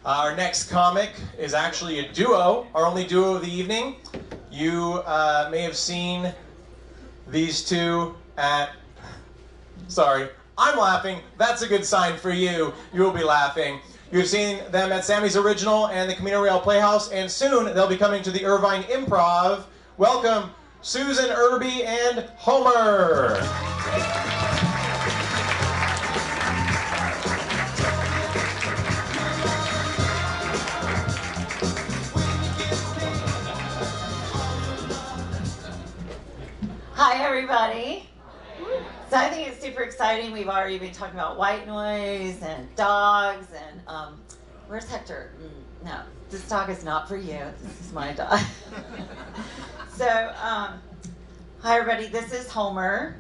Our next comic is actually a duo, our only duo of the evening. You may have seen these two at, sorry, I'm laughing. That's a good sign for you. You will be laughing. You've seen them at Sammy's Original and the Camino Real Playhouse, and soon they'll be coming to the Irvine Improv. Welcome, Susan, Irby, and Homer. Hi, everybody. So I think it's super exciting. We've already been talking about white noise and dogs and where's Hector? No, this dog is not for you. This is my dog. So, hi everybody. This is Homer.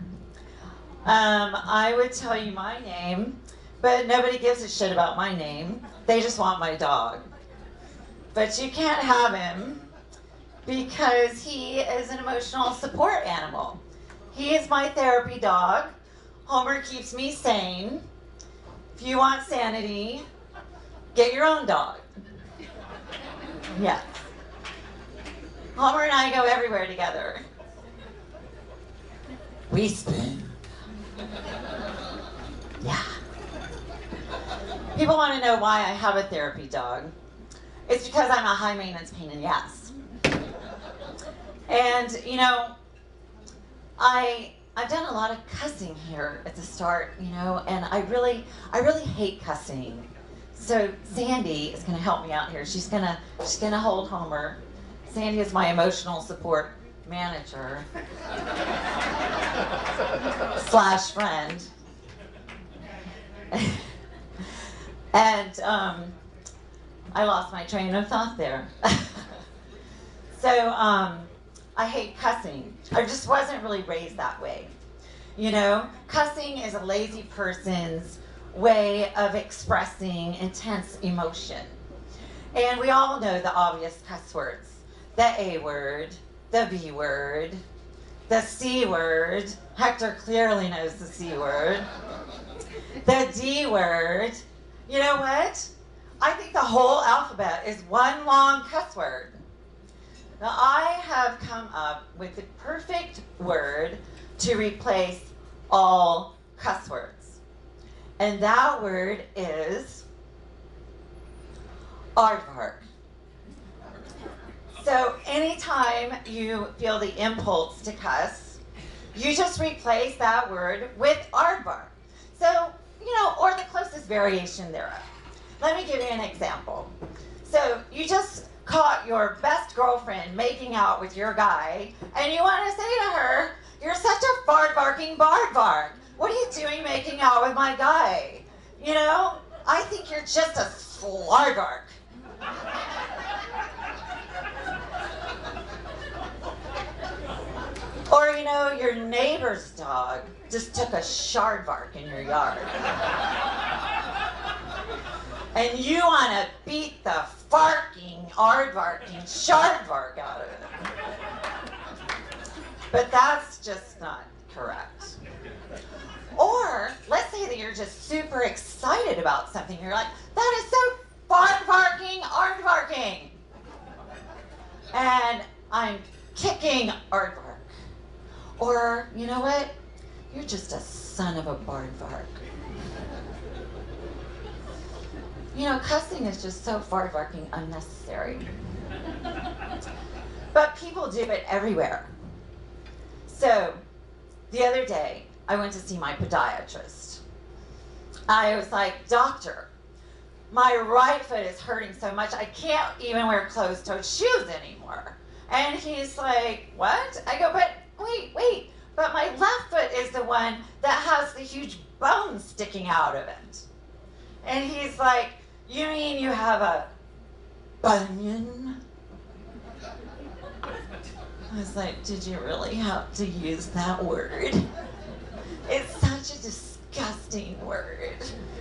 I would tell you my name, but nobody gives a shit about my name. They just want my dog. But you can't have him because he is an emotional support animal. He is my therapy dog. Homer keeps me sane. If you want sanity, get your own dog. Yes. Homer and I go everywhere together. We spoon. Yeah. People want to know why I have a therapy dog. It's because I'm a high maintenance pain in the ass. And, you know, I've done a lot of cussing here at the start, you know, and I really hate cussing. So Sandy is going to help me out here. She's gonna hold Homer. Sandy is my emotional support manager / friend. And I lost my train of thought there. So I hate cussing. I just wasn't really raised that way. You know, cussing is a lazy person's way of expressing intense emotion. And we all know the obvious cuss words. The A word, the B word, the C word. Hector clearly knows the C word. The D word. You know what? I think the whole alphabet is one long cuss word. Now, I have come up with the perfect word to replace all cuss words. And that word is aardvark. So anytime you feel the impulse to cuss, you just replace that word with aardvark. So, you know, or the closest variation thereof. Let me give you an example. So you just caught your best girlfriend making out with your guy, and you want to say to her, "You're such a fart-barking bardvark. What are you doing making out with my guy? You know, I think you're just a slardvark." Or, you know, your neighbor's dog just took a shardvark in your yard. And you want to beat the farking, aardvarking, shardvark out of it. But that's just not correct. Or, let's say that you're just super excited about something. You're like, "That is so fart-varking, aardvarking." And I'm kicking aardvark. Or, you know what? You're just a son of a bardvark. You know, cussing is just so fart-barking unnecessary. But people do it everywhere. So, the other day, I went to see my podiatrist. I was like, "Doctor, my right foot is hurting so much I can't even wear closed-toed shoes anymore." And he's like, "What?" I go, "But wait, but my left foot is the one that has the huge bone sticking out of it." And he's like, "You mean you have a bunion?" I was like, "Did you really have to use that word? It's such a disgusting word.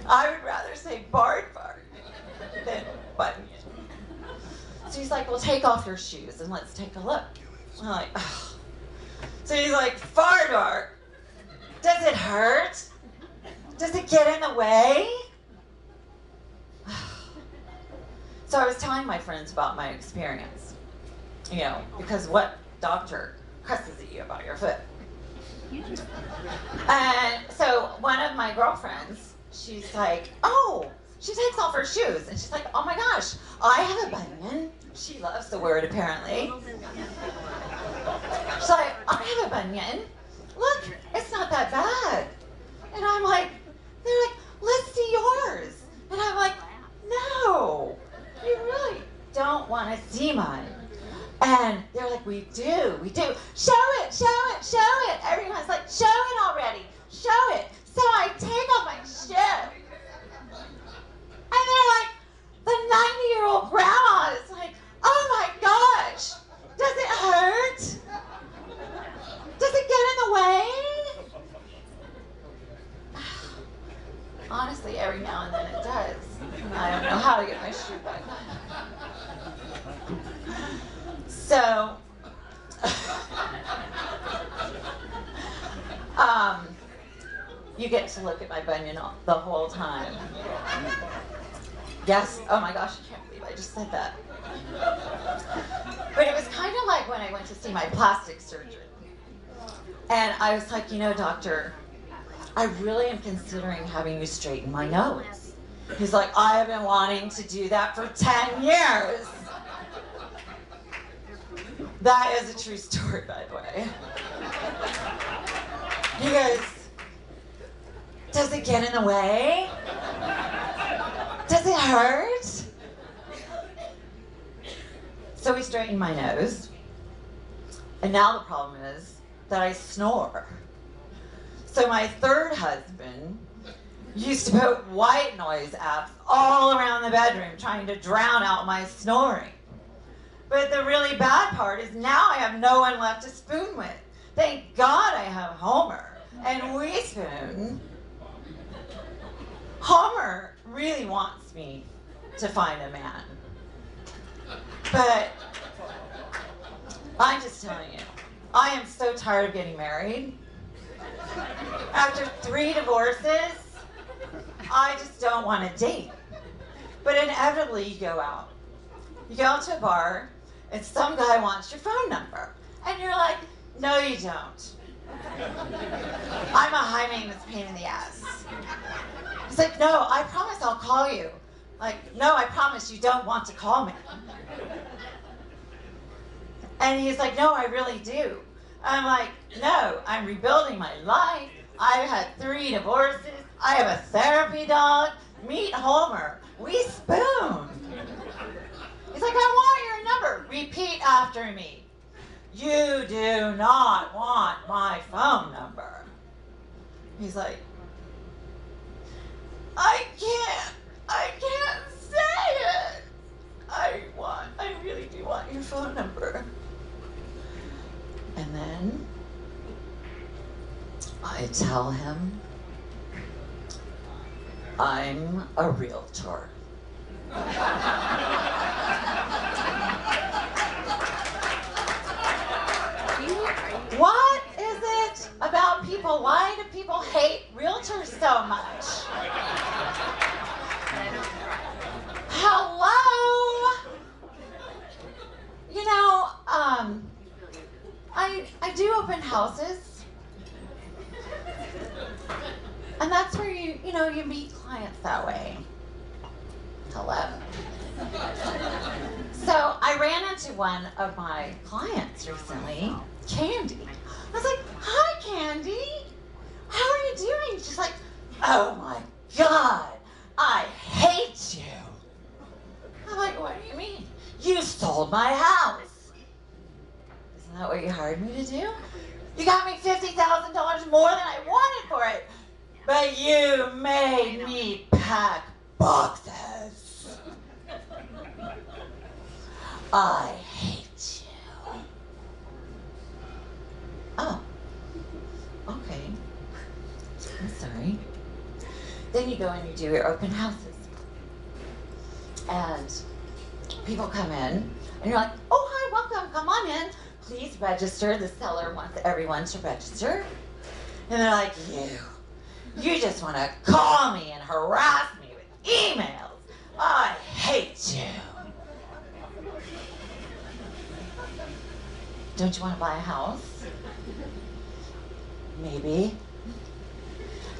I would rather say bardvark than bunion." So he's like, "Well, take off your shoes and let's take a look." I'm like, "Ugh." So he's like, "Fardvark, does it hurt? Does it get in the way?" So I was telling my friends about my experience, you know, because what doctor cusses at you about your foot? And so one of my girlfriends, she's like, oh, she takes off her shoes and she's like, oh my gosh, I have a bunion. She loves the word apparently. She's like, I have a bunion. Look, it's not that bad. And I'm like, they're like, let's see yours. And I'm like, no, you really don't want to see mine. And they're like, we do. Show it, show it, show it. Everyone's like, show it already, show it. So I take off my shoe. And they're like, the 90-year-old grandma is like, oh my gosh, does it hurt? Does it get in the way? Honestly, every now and then it does. And I don't know how to get my shoe back on. So, you get to look at my bunion the whole time. Yes, oh my gosh, I can't believe I just said that. But it was kind of like when I went to see my plastic surgeon. And I was like, you know, doctor, I really am considering having you straighten my nose. He's like, I have been wanting to do that for 10 years. That is a true story, by the way. He goes, does it get in the way? Does it hurt? So he straightened my nose. And now the problem is that I snore. So my third husband used to put white noise apps all around the bedroom trying to drown out my snoring. But the really bad part is now I have no one left to spoon with. Thank God I have Homer. And we spoon. Homer really wants me to find a man. But I'm just telling you, I am so tired of getting married. After 3 divorces, I just don't want to date. But inevitably you go out. You go out to a bar, and some guy wants your phone number. And you're like, no you don't. I'm a high maintenance pain in the ass. He's like, no, I promise I'll call you. Like, no, I promise you don't want to call me. And he's like, no, I really do. I'm like, no, I'm rebuilding my life. I've had 3 divorces. I have a therapy dog. Meet Homer. We spoon. He's like, I want your number. Repeat after me. You do not want my phone number. He's like, I can't say it. I really do want your phone number. And then I tell him I'm a realtor. What is it about people? Why do people hate realtors so much? Hello? You know, I do open houses. And that's where you meet clients that way. Hello. So I ran into one of my clients recently, Candy. I was like, hi, Candy. How are you doing? She's like, oh my God, I hate you. I'm like, what do you mean? You sold my house. Isn't that what you hired me to do? You got me $50,000 more than I wanted for it. But you made me pack boxes. I hate you. Oh, okay. I'm sorry. Then you go and you do your open houses. And people come in, and you're like, oh, hi, welcome, come on in. Please register. The seller wants everyone to register. And they're like, you just want to call me and harass me with emails. I hate you. don't you want to buy a house? Maybe.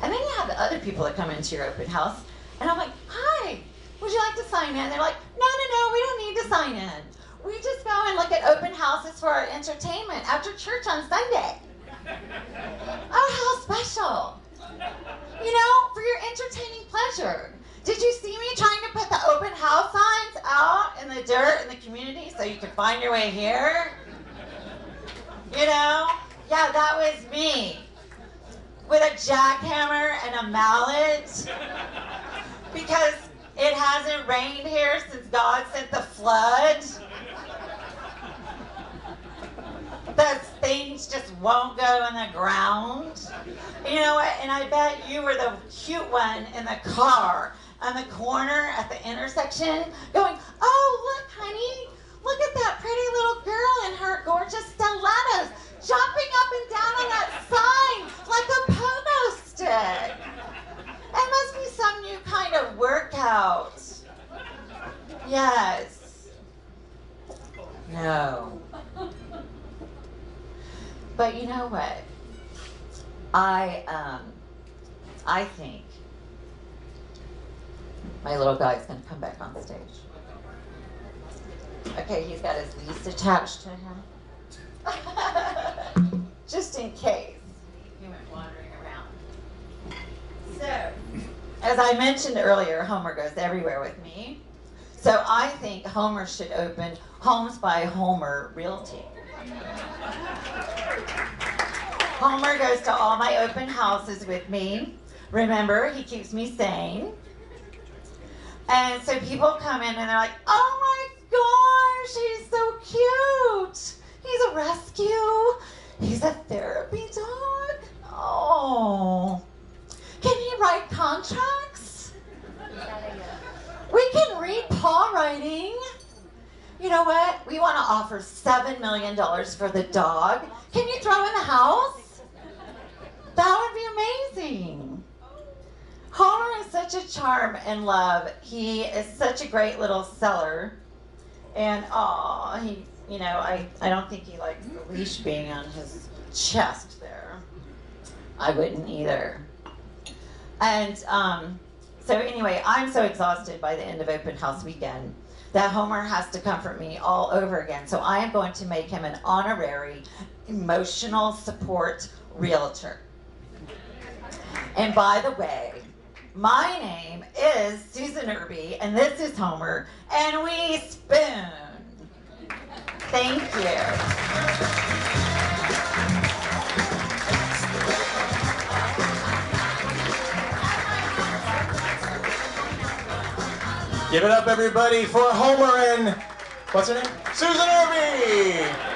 And then you have the other people that come into your open house, and I'm like, hi, would you like to sign in? They're like, no, we don't need to sign in. We just go and look at open houses for our entertainment after church on Sunday. Oh, how special. You know, for your entertaining pleasure. Did you see me trying to put the open house signs out in the dirt in the community so you could find your way here? You know? Yeah, that was me. With a jackhammer and a mallet. Because it hasn't rained here since God sent the flood. Those things just won't go in the ground. You know what? And I bet you were the cute one in the car on the corner at the intersection going, oh, look, honey. Look at that pretty little girl in her gorgeous stilettos jumping up and down on that sign like a pogo stick. It must be some new kind of workout. Yes. No. But you know what? I think my little guy's gonna come back on stage. Okay, he's got his leash attached to him. Just in case he went wandering around. So, as I mentioned earlier, Homer goes everywhere with me. So I think Homer should open Homes by Homer Realty. Homer goes to all my open houses with me. Remember, he keeps me sane. And so people come in and they're like, oh my gosh, he's so cute. He's a rescue. He's a therapy dog. Oh. Can he write contracts? We can read paw writing. You know what? We want to offer $7 million for the dog. Can you throw in the house? That would be amazing. Homer is such a charm and love. He is such a great little seller. And he, you know, I don't think he likes the leash being on his chest there. I wouldn't either. And so anyway, I'm so exhausted by the end of open house weekend that Homer has to comfort me all over again. So I am going to make him an honorary emotional support realtor. And by the way, my name is Susan Irby, and this is Homer, and we spoon. Thank you. Give it up, everybody, for Homer and, what's her name? Susan Irby!